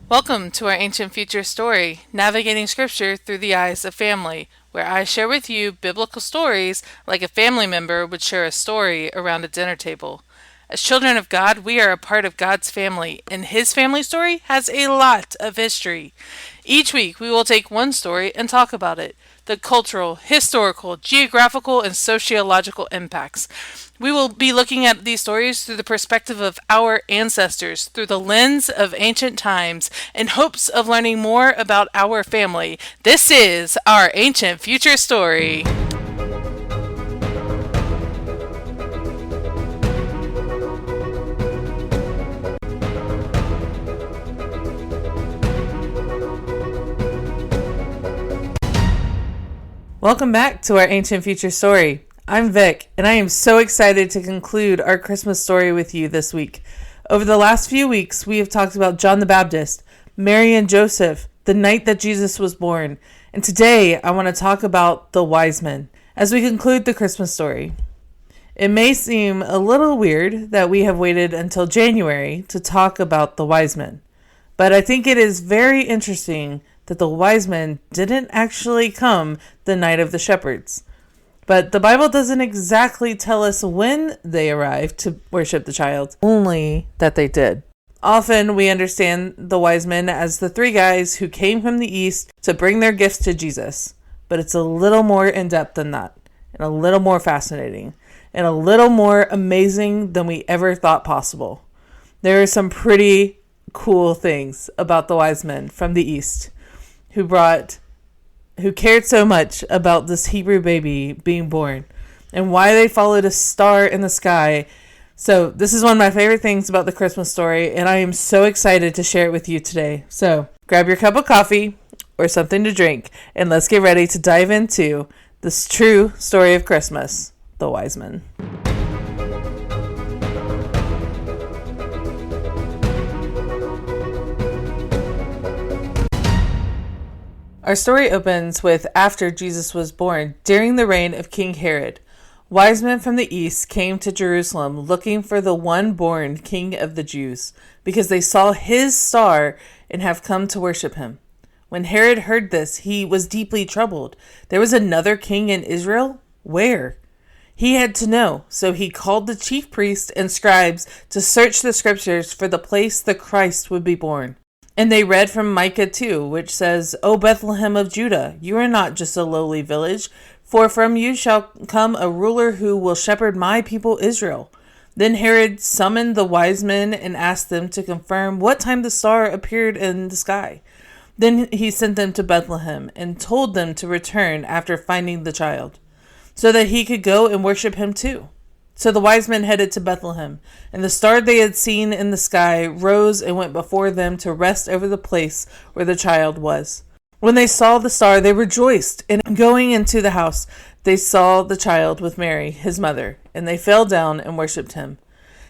Welcome to our Ancient Future story, Navigating Scripture Through the Eyes of Family, where I share with you biblical stories like a family member would share a story around a dinner table. As children of God, we are a part of God's family, and His family story has a lot of history. Each week, we will take one story and talk about it, the cultural, historical, geographical, and sociological impacts. We will be looking at these stories through the perspective of our ancestors, through the lens of ancient times, in hopes of learning more about our family. This is our Ancient Future Story. Welcome back to our Ancient Future Story. I'm Vic, and I am so excited to conclude our Christmas story with you this week. Over the last few weeks, we have talked about John the Baptist, Mary and Joseph, the night that Jesus was born, and today I want to talk about the Wisemen as we conclude the Christmas story. It may seem a little weird that we have waited until January to talk about the Wisemen, but I think it is very interesting that the Wisemen didn't actually come the night of the shepherds. But the Bible doesn't exactly tell us when they arrived to worship the child, only that they did. Often we understand the wise men as the three guys who came from the east to bring their gifts to Jesus. But it's a little more in-depth than that, and a little more fascinating, and a little more amazing than we ever thought possible. There are some pretty cool things about the wise men from the east who cared so much about this Hebrew baby being born and why they followed a star in the sky. So this is one of my favorite things about the Christmas story, and I am so excited to share it with you today. So grab your cup of coffee or something to drink, and let's get ready to dive into this true story of Christmas, the Wisemen. Our story opens with after Jesus was born, during the reign of King Herod. Wise men from the east came to Jerusalem looking for the one born King of the Jews, because they saw his star and have come to worship him. When Herod heard this, he was deeply troubled. There was another king in Israel? Where? He had to know, so he called the chief priests and scribes to search the scriptures for the place the Christ would be born. And they read from Micah 2, which says, O Bethlehem of Judah, you are not just a lowly village, for from you shall come a ruler who will shepherd my people Israel. Then Herod summoned the wise men and asked them to confirm what time the star appeared in the sky. Then he sent them to Bethlehem and told them to return after finding the child, so that he could go and worship him too. So the wise men headed to Bethlehem, and the star they had seen in the sky rose and went before them to rest over the place where the child was. When they saw the star, they rejoiced, and going into the house, they saw the child with Mary, his mother, and they fell down and worshipped him.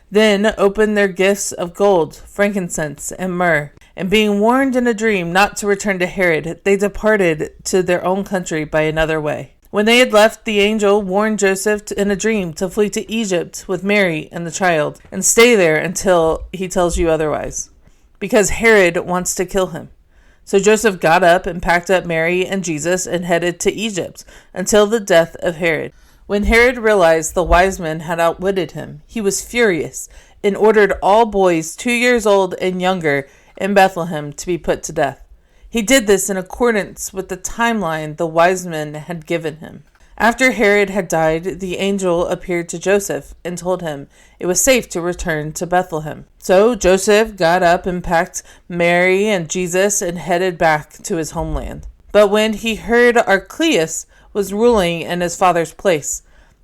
Then opened their gifts of gold, frankincense, and myrrh, and being warned in a dream not to return to Herod, they departed to their own country by another way. When they had left, the angel warned Joseph in a dream to flee to Egypt with Mary and the child, and stay there until he tells you otherwise, because Herod wants to kill him. So Joseph got up and packed up Mary and Jesus and headed to Egypt until the death of Herod. When Herod realized the wise men had outwitted him, he was furious and ordered all boys 2 years old and younger in Bethlehem to be put to death. He did this in accordance with the timeline the wise men had given him. After Herod had died, the angel appeared to Joseph and told him it was safe to return to Bethlehem. So Joseph got up and packed Mary and Jesus and headed back to his homeland. But when he heard Archelaus was ruling in his father's place,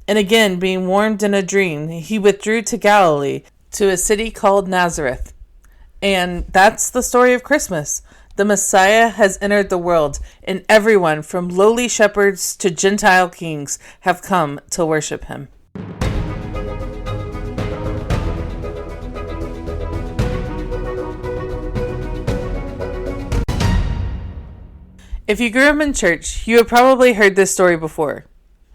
and again being warned in a dream, he withdrew to Galilee, to a city called Nazareth. And that's the story of Christmas. The Messiah has entered the world, and everyone from lowly shepherds to Gentile kings have come to worship him. If you grew up in church, you have probably heard this story before.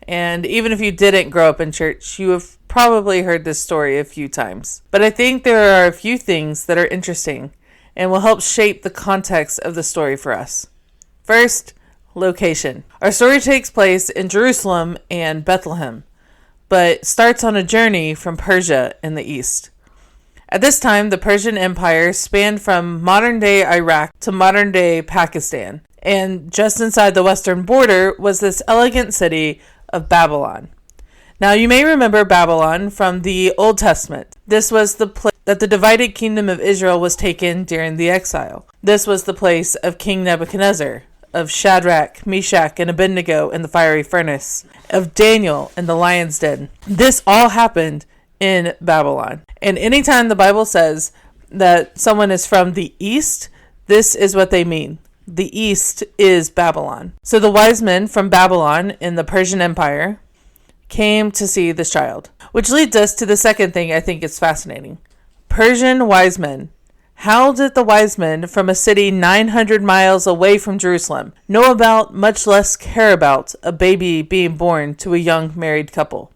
And even if you didn't grow up in church, you have probably heard this story a few times. But I think there are a few things that are interesting. and will help shape the context of the story for us. First, location. Our story takes place in Jerusalem and Bethlehem, but starts on a journey from Persia in the east. At this time, the Persian Empire spanned from modern-day Iraq to modern-day Pakistan, and just inside the western border was this elegant city of Babylon. Now, you may remember Babylon from the Old Testament. This was the place that the divided kingdom of Israel was taken during the exile. This was the place of King Nebuchadnezzar, of Shadrach, Meshach, and Abednego in the fiery furnace, of Daniel in the lion's den. This all happened in Babylon. And anytime the Bible says that someone is from the east, this is what they mean. The east is Babylon. So the wise men from Babylon in the Persian Empire came to see this child, which leads us to the second thing I think is fascinating. Persian wise men. How did the wise men from a city 900 miles away from Jerusalem know about, much less care about, a baby being born to a young married couple?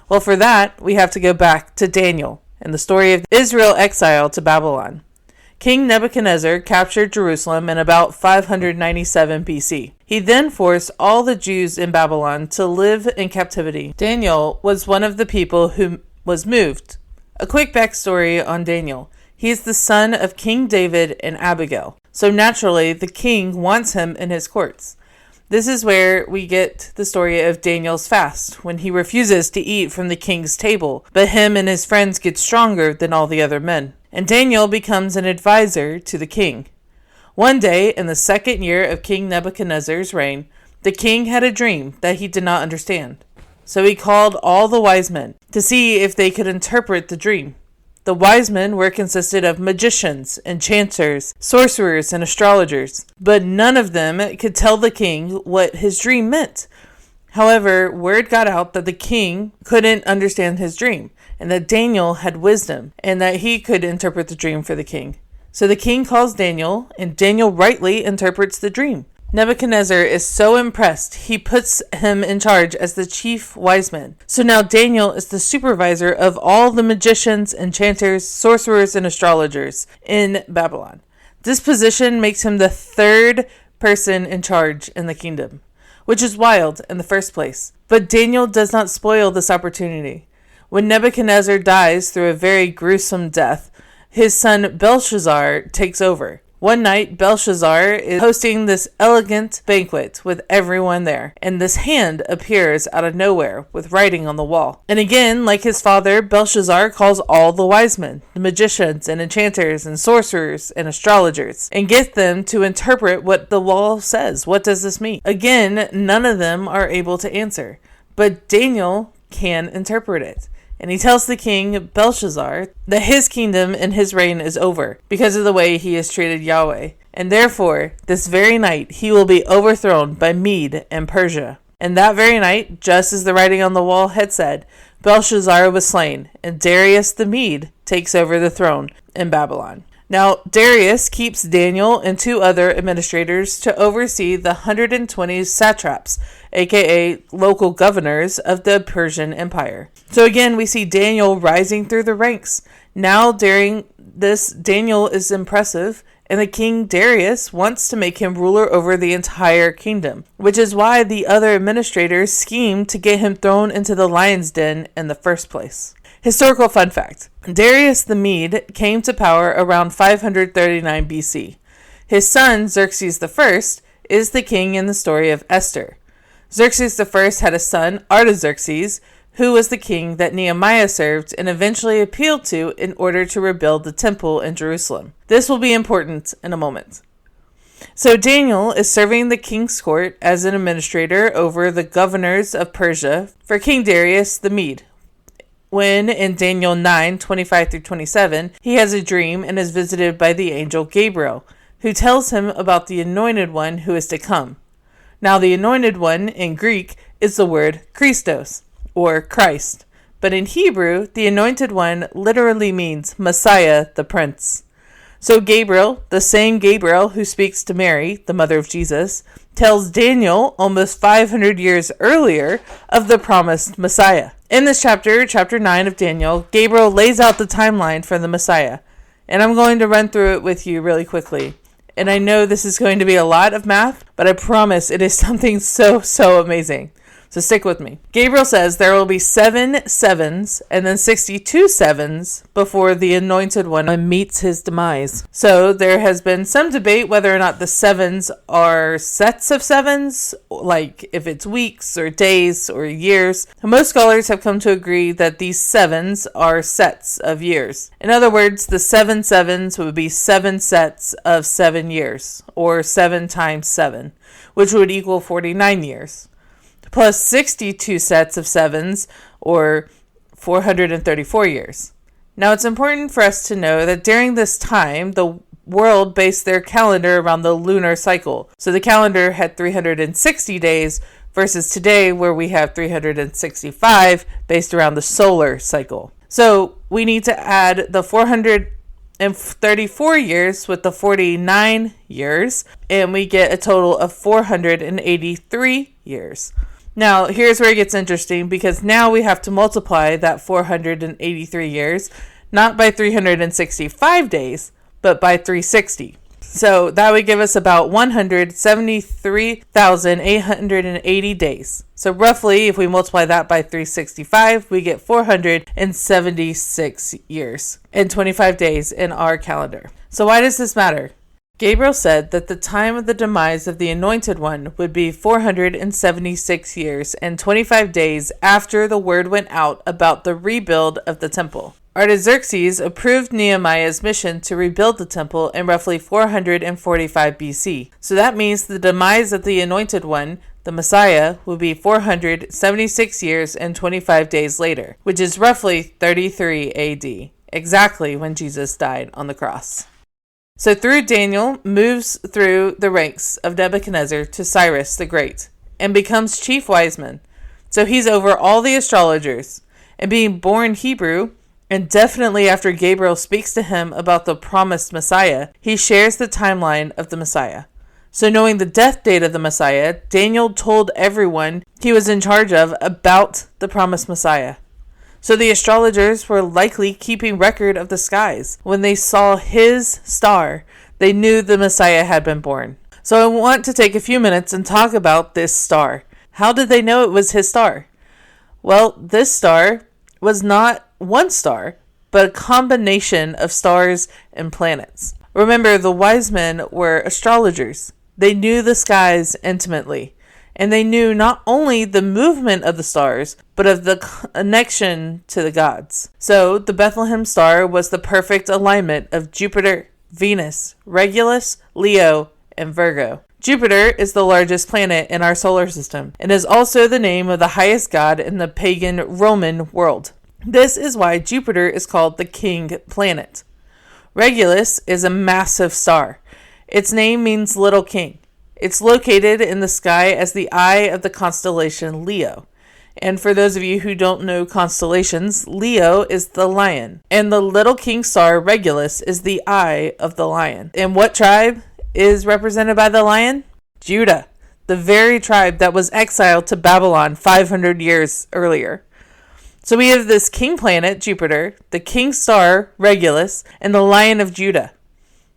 Well, for that, we have to go back to Daniel and the story of Israel exile to Babylon. King Nebuchadnezzar captured Jerusalem in about 597 BC. He then forced all the Jews in Babylon to live in captivity. Daniel was one of the people who was moved. A quick backstory on Daniel. He is the son of King David and Abigail. So naturally, the king wants him in his courts. This is where we get the story of Daniel's fast, when he refuses to eat from the king's table, but him and his friends get stronger than all the other men. And Daniel becomes an advisor to the king. One day, in the second year of King Nebuchadnezzar's reign, the king had a dream that he did not understand. So he called all the wise men to see if they could interpret the dream. The wise men were consisted of magicians, enchanters, sorcerers, and astrologers, but none of them could tell the king what his dream meant. However, word got out that the king couldn't understand his dream, and that Daniel had wisdom, and that he could interpret the dream for the king. So the king calls Daniel, and Daniel rightly interprets the dream. Nebuchadnezzar is so impressed, he puts him in charge as the chief wise man. So now Daniel is the supervisor of all the magicians, enchanters, sorcerers, and astrologers in Babylon. This position makes him the third person in charge in the kingdom, which is wild in the first place. But Daniel does not spoil this opportunity. When Nebuchadnezzar dies through a very gruesome death, his son Belshazzar takes over. One night, Belshazzar is hosting this elegant banquet with everyone there, and this hand appears out of nowhere with writing on the wall. And again, like his father, Belshazzar calls all the wise men, the magicians and enchanters and sorcerers and astrologers, and gets them to interpret what the wall says. What does this mean? Again, none of them are able to answer, but Daniel can interpret it. And he tells the king, Belshazzar, that his kingdom and his reign is over because of the way he has treated Yahweh. And therefore, this very night, he will be overthrown by Mede and Persia. And that very night, just as the writing on the wall had said, Belshazzar was slain, and Darius the Mede takes over the throne in Babylon. Now, Darius keeps Daniel and two other administrators to oversee the 120 satraps, aka local governors of the Persian Empire. So again, we see Daniel rising through the ranks. Now, during this, Daniel is impressive, and the king Darius wants to make him ruler over the entire kingdom, which is why the other administrators schemed to get him thrown into the lion's den in the first place. Historical fun fact. Darius the Mede came to power around 539 BC. His son, Xerxes I, is the king in the story of Esther. Xerxes I had a son, Artaxerxes, who was the king that Nehemiah served and eventually appealed to in order to rebuild the temple in Jerusalem. This will be important in a moment. So Daniel is serving the king's court as an administrator over the governors of Persia for King Darius the Mede. When, in Daniel 9:25-27, he has a dream and is visited by the angel Gabriel, who tells him about the anointed one who is to come. Now, the anointed one, in Greek, is the word Christos, or Christ. But in Hebrew, the anointed one literally means Messiah, the Prince. So Gabriel, the same Gabriel who speaks to Mary, the mother of Jesus, tells Daniel almost 500 years earlier of the promised Messiah. In this chapter, chapter 9 of Daniel, Gabriel lays out the timeline for the Messiah. And I'm going to run through it with you really quickly. And I know this is going to be a lot of math, but I promise it is something so amazing. So stick with me. Gabriel says there will be 7 sevens and then 62 sevens before the anointed one meets his demise. So there has been some debate whether or not the sevens are sets of sevens, like if it's weeks or days or years. Most scholars have come to agree that these sevens are sets of years. In other words, the 7 sevens would be 7 sets of 7 years, or 7 times 7, which would equal 49 years. Plus 62 sets of sevens, or 434 years. Now, it's important for us to know that during this time, the world based their calendar around the lunar cycle. So the calendar had 360 days versus today, where we have 365 based around the solar cycle. So we need to add the 434 years with the 49 years, and we get a total of 483 years. Now, here's where it gets interesting, because now we have to multiply that 483 years, not by 365 days, but by 360. So that would give us about 173,880 days. So roughly, if we multiply that by 365, we get 476 years and 25 days in our calendar. So why does this matter? Gabriel said that the time of the demise of the Anointed One would be 476 years and 25 days after the word went out about the rebuild of the temple. Artaxerxes approved Nehemiah's mission to rebuild the temple in roughly 445 BC. So that means the demise of the Anointed One, the Messiah, will be 476 years and 25 days later, which is roughly 33 AD, exactly when Jesus died on the cross. So through Daniel moves through the ranks of Nebuchadnezzar to Cyrus the Great and becomes chief wiseman. So he's over all the astrologers. And being born Hebrew, and definitely after Gabriel speaks to him about the promised Messiah, he shares the timeline of the Messiah. So knowing the death date of the Messiah, Daniel told everyone he was in charge of about the promised Messiah. So the astrologers were likely keeping record of the skies. When they saw his star, they knew the Messiah had been born. So I want to take a few minutes and talk about this star. How did they know it was his star? Well, this star was not one star, but a combination of stars and planets. Remember, the Wisemen were astrologers. They knew the skies intimately. And they knew not only the movement of the stars, but of the connection to the gods. So the Bethlehem star was the perfect alignment of Jupiter, Venus, Regulus, Leo, and Virgo. Jupiter is the largest planet in our solar system and is also the name of the highest god in the pagan Roman world. This is why Jupiter is called the king planet. Regulus is a massive star. Its name means little king. It's located in the sky as the eye of the constellation Leo. And for those of you who don't know constellations, Leo is the lion. And the little king star Regulus is the eye of the lion. And what tribe is represented by the lion? Judah, the very tribe that was exiled to Babylon 500 years earlier. So we have this king planet, Jupiter, the king star, Regulus, and the lion of Judah.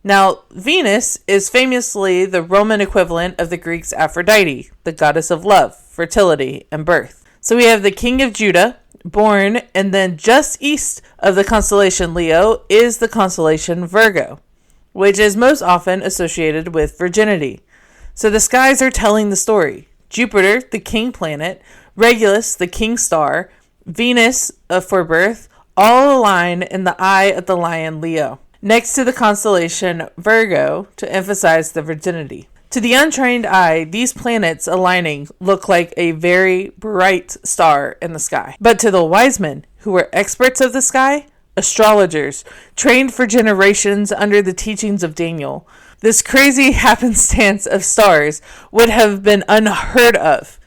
Now, Venus is famously the Roman equivalent of the Greeks' Aphrodite, the goddess of love, fertility, and birth. So we have the king of Judah, born, and then just east of the constellation Leo is the constellation Virgo, which is most often associated with virginity. So the skies are telling the story. Jupiter, the king planet, Regulus, the king star, Venus for birth, all align in the eye of the lion Leo, next to the constellation Virgo to emphasize the virginity. To the untrained eye, these planets aligning look like a very bright star in the sky. But to the wise men, who were experts of the sky, astrologers, trained for generations under the teachings of Daniel, this crazy happenstance of stars would have been unheard of.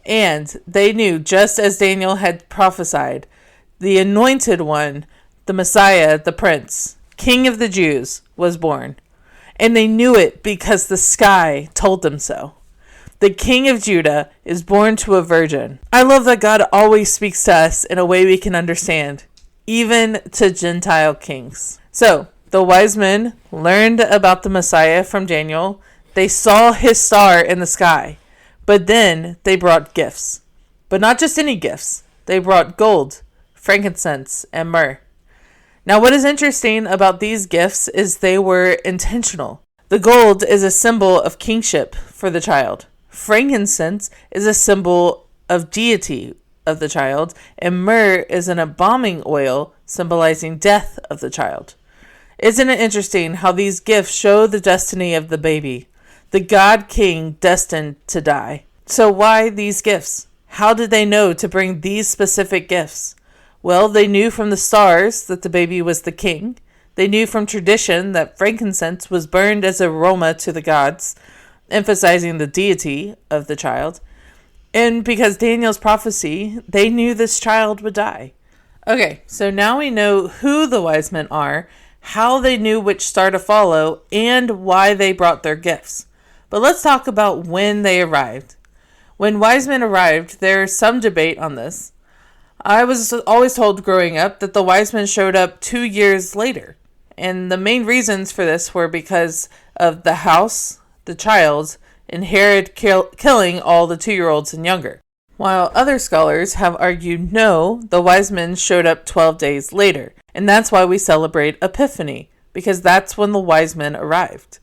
And they knew, just as Daniel had prophesied, the anointed one, the Messiah, the Prince, King of the Jews, was born. And they knew it because the sky told them so. The King of Judah is born to a virgin. I love that God always speaks to us in a way we can understand, even to Gentile kings. So, The wise men learned about the Messiah from Daniel. They saw his star in the sky. But then they brought gifts. But not just any gifts. They brought gold, frankincense, and myrrh. Now, what is interesting about these gifts is they were intentional. The gold is a symbol of kingship for the child. Frankincense is a symbol of deity of the child, and myrrh is an embalming oil symbolizing death of the child. Isn't it interesting how these gifts show the destiny of the baby, the God King destined to die? So why these gifts? How did they know to bring these specific gifts? Well, they knew from the stars that the baby was the king. They knew from tradition that frankincense was burned as aroma to the gods, emphasizing the deity of the child. And because Daniel's prophecy, they knew this child would die. Okay, so now we know who the wise men are, how they knew which star to follow, and why they brought their gifts. But let's talk about when they arrived. When wise men arrived, there's some debate on this. I was always told growing up that the wise men showed up 2 years later. And the main reasons for this were because of the house, the child, and Herod killing all the 2-year-olds and younger. While other scholars have argued no, the wise men showed up 12 days later. And that's why we celebrate Epiphany, because that's when the wise men arrived.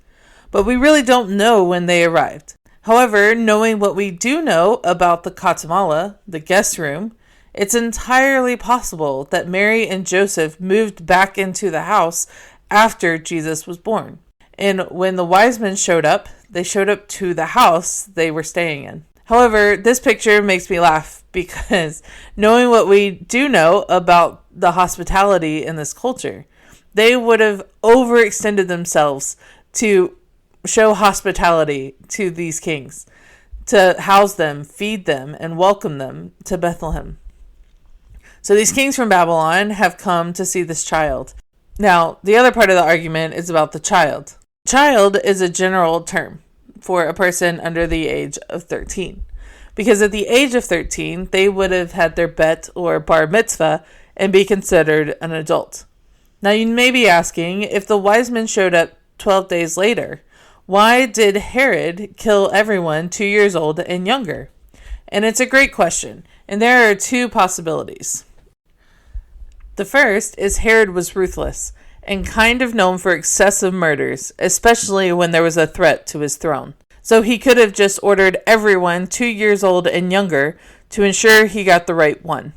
But we really don't know when they arrived. However, knowing what we do know about the Katamala, the guest room, it's entirely possible that Mary and Joseph moved back into the house after Jesus was born. And when the wise men showed up, they showed up to the house they were staying in. However, this picture makes me laugh because knowing what we do know about the hospitality in this culture, they would have overextended themselves to show hospitality to these kings, to house them, feed them, and welcome them to Bethlehem. So these kings from Babylon have come to see this child. Now, the other part of the argument is about the child. Child is a general term for a person under the age of 13. Because at the age of 13, they would have had their bet or bar mitzvah and be considered an adult. Now, you may be asking, if the wise men showed up 12 days later, why did Herod kill everyone 2 years old and younger? And it's a great question, and there are two possibilities. The first is Herod was ruthless and kind of known for excessive murders, especially when there was a threat to his throne. So he could have just ordered everyone 2 years old and younger to ensure he got the right one.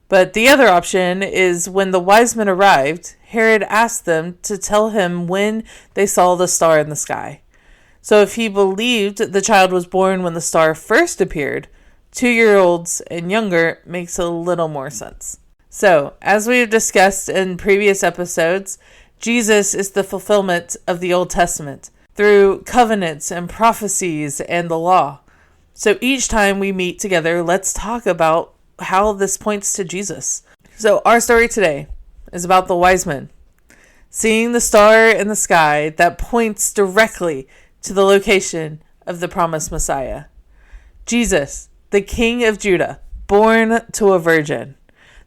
But the other option is when the wise men arrived, Herod asked them to tell him when they saw the star in the sky. So if he believed the child was born when the star first appeared, 2-year-olds and younger makes a little more sense. So, as we've discussed in previous episodes, Jesus is the fulfillment of the Old Testament through covenants and prophecies and the law. So each time we meet together, let's talk about how this points to Jesus. So our story today is about the wise men seeing the star in the sky that points directly to the location of the promised Messiah. Jesus, the King of Judah, born to a virgin.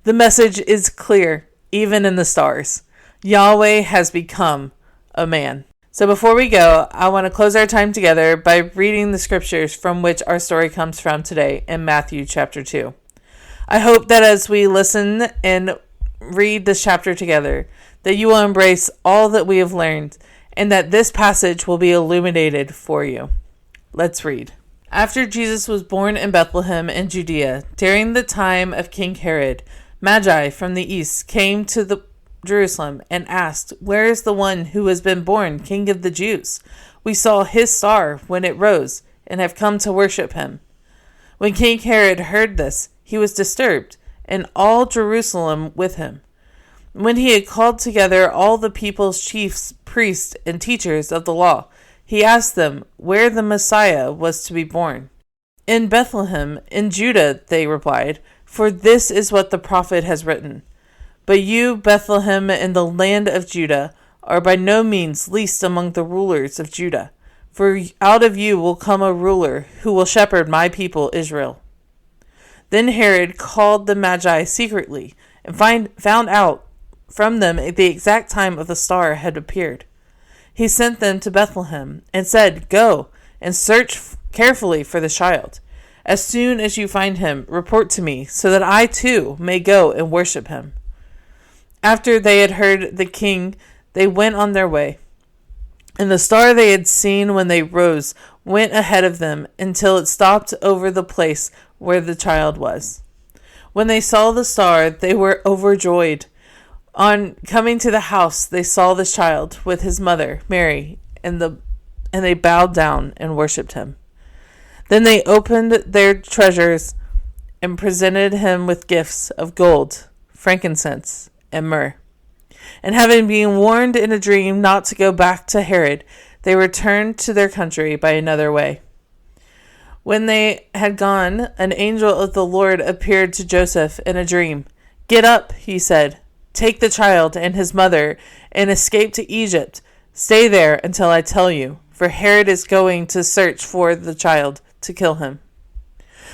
The message is clear, even in the stars. Yahweh has become a man. So before we go, I want to close our time together by reading the scriptures from which our story comes from today in Matthew chapter 2. I hope that as we listen and read this chapter together, that you will embrace all that we have learned and that this passage will be illuminated for you. Let's read. After Jesus was born in Bethlehem in Judea, during the time of King Herod, Magi from the east came to Jerusalem and asked, "Where is the one who has been born King of the Jews? We saw his star when it rose and have come to worship him." When King Herod heard this, he was disturbed, and all Jerusalem with him. When he had called together all the people's chiefs, priests, and teachers of the law, he asked them where the Messiah was to be born. "In Bethlehem, in Judah," they replied, "for this is what the prophet has written. But you, Bethlehem, in the land of Judah, are by no means least among the rulers of Judah, for out of you will come a ruler who will shepherd my people Israel." Then Herod called the Magi secretly and found out from them the exact time of the star had appeared. He sent them to Bethlehem and said, "Go and search carefully for the child. As soon as you find him, report to me, so that I too may go and worship him." After they had heard the king, they went on their way. And the star they had seen when they rose went ahead of them until it stopped over the place where the child was. When they saw the star, they were overjoyed. On coming to the house, they saw the child with his mother, Mary, and they bowed down and worshipped him. Then they opened their treasures and presented him with gifts of gold, frankincense, and myrrh. And having been warned in a dream not to go back to Herod, they returned to their country by another way. When they had gone, an angel of the Lord appeared to Joseph in a dream. "Get up," he said. "Take the child and his mother and escape to Egypt. Stay there until I tell you, for Herod is going to search for the child to kill him."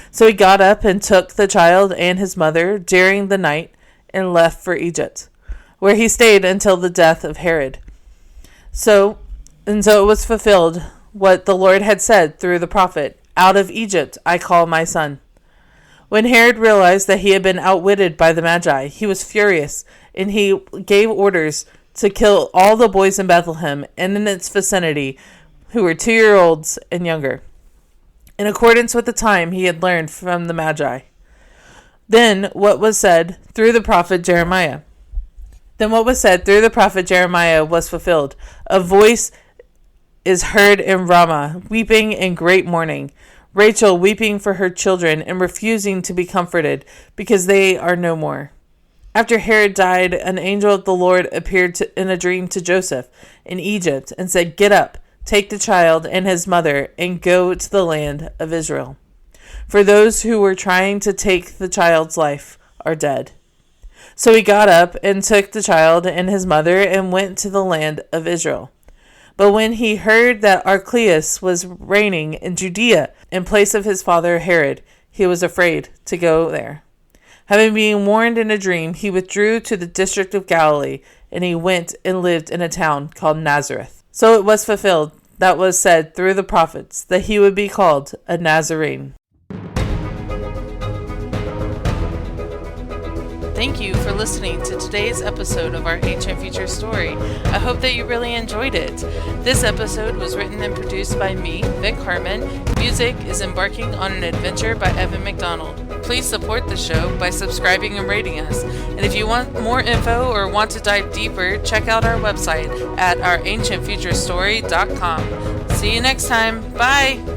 So he got up and took the child and his mother during the night and left for Egypt, where he stayed until the death of Herod. So it was fulfilled what the Lord had said through the prophet, "Out of Egypt I call my son." When Herod realized that he had been outwitted by the Magi, he was furious, and he gave orders to kill all the boys in Bethlehem and in its vicinity who were 2-year-olds and younger, in accordance with the time he had learned from the Magi. Then what was said through the prophet Jeremiah was fulfilled. "A voice is heard in Ramah, weeping in great mourning, Rachel weeping for her children and refusing to be comforted, because they are no more." After Herod died, an angel of the Lord appeared in a dream to Joseph in Egypt and said, "Get up, take the child and his mother, and go to the land of Israel. For those who were trying to take the child's life are dead." So he got up and took the child and his mother and went to the land of Israel. But when he heard that Archelaus was reigning in Judea in place of his father Herod, he was afraid to go there. Having been warned in a dream, he withdrew to the district of Galilee, and he went and lived in a town called Nazareth. So it was fulfilled that was said through the prophets, that he would be called a Nazarene. Thank you for listening to today's episode of our Ancient Future story. I hope that you really enjoyed it. This episode was written and produced by me, Vic Harmon. Music is Embarking on an Adventure by Evan McDonald. Please support the show by subscribing and rating us. And if you want more info or want to dive deeper, check out our website at ourancientfuturestory.com. See you next time. Bye!